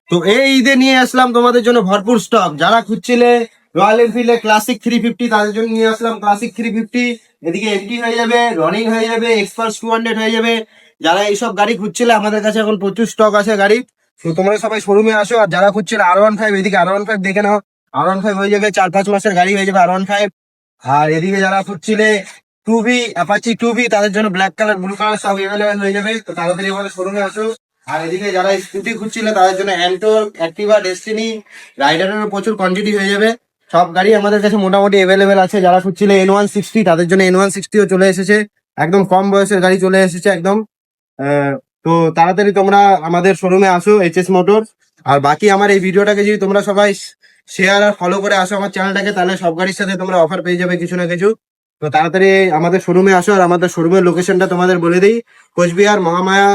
তো এই ঈদে নিয়ে আসলাম তোমাদের জন্য ভরপুর স্টক। যারা খুঁজছিলে রয়্যাল এনফিল্ডের ক্লাসিক 350 তাদের জন্য নিয়ে আসলাম ক্লাসিক 350। এদিকে এমটি হয়ে যাবে, রনিং হয়ে যাবে, এক্সপালস 200 হয়ে যাবে। যারা এইসব গাড়ি খুঁজছিলে আমাদের কাছে এখন প্রচুর স্টক আছে গাড়ি। তো তোমরা সবাই শোরুমে আসো। আর যারা খুঁজছিলে R15, এদিকে R15 দেখে নাও। R15 হয়ে যাবে, 4-5 মাসের গাড়ি হয়ে যাবে R15। আর এদিকে যারা খুঁজছিলে টুবি, অ্যাপাচি টুবি, তাদের জন্য ব্ল্যাক কালার, ব্লু কালার সব এভেলেবেল হয়ে যাবে। তো তাড়াতাড়ি আমাদের শোরুমে আসো। আর এদিকে যারা স্কুটি খুঁজছিলে তাদের জন্য অ্যান্টোর, অ্যাক্টিভা, ডেস্টিনি, রাইডারেরও প্রচুর কোয়ান্টিটি হয়ে যাবে। সব গাড়ি আমাদের কাছে মোটামুটি এভেলেবেল আছে। যারা খুঁজছিলে N160 তাদের জন্য N160ও চলে এসেছে। একদম কম বয়সের গাড়ি চলে এসেছে একদম। তো তাড়াতাড়ি তোমরা আমাদের শোরুমে আসো, HS মোটর। আর বাকি আমার এই ভিডিওটাকে যদি তোমরা সবাই শেয়ার আর ফলো করে আসো আমার চ্যানেলটাকে, তাহলে সব গাড়ির সাথে তোমরা অফার পেয়ে যাবে কিছু না কিছু। তো তাড়াতাড়ি আমাদের শোরুমে আসো। আর আমাদের শোরুমের লোকেশনটা তোমাদের বলে দিই, কোচবিহার মহামায়া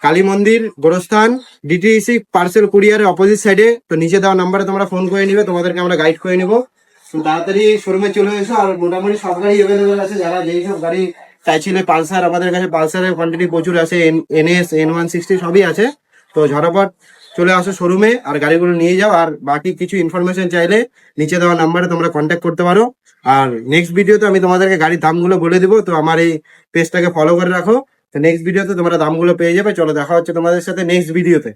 কালী মন্দির, গোরস্থান, DTEC পার্সেল কুরিয়ারের অপোজিট সাইডে। তো নিচে দেওয়া নাম্বারে তোমরা ফোন করে নিবে, তোমাদেরকে আমরা গাইড করে নিবো। তো তাড়াতাড়ি শোরুমে চলে এসো। আর মোটামুটি সব গাড়ি অ্যাভেলেবেল আছে। যারা যেই সব গাড়ি চাইছিলে, পালসার আমাদের কাছে পালসারের কোয়ান্টিটি প্রচুর আছে, NS, N160 সবই আছে। তো ঝটাপট চলে আসো শোরুমে আর গাড়িগুলো নিয়ে যাও। আর বাকি কিছু ইনফরমেশন চাইলে নিচে দেওয়া নাম্বারে তোমরা কন্ট্যাক্ট করতে পারো। আর নেক্সট ভিডিওতে আমি তোমাদেরকে গাড়ির দামগুলো বলে দেবো। তো আমার এই পেজটাকে ফলো করে রাখো। তো নেক্সট ভিডিওতে তোমরা দামগুলো পেয়ে যাবে। চলো দেখা হচ্ছে তোমাদের সাথে নেক্সট ভিডিওতে।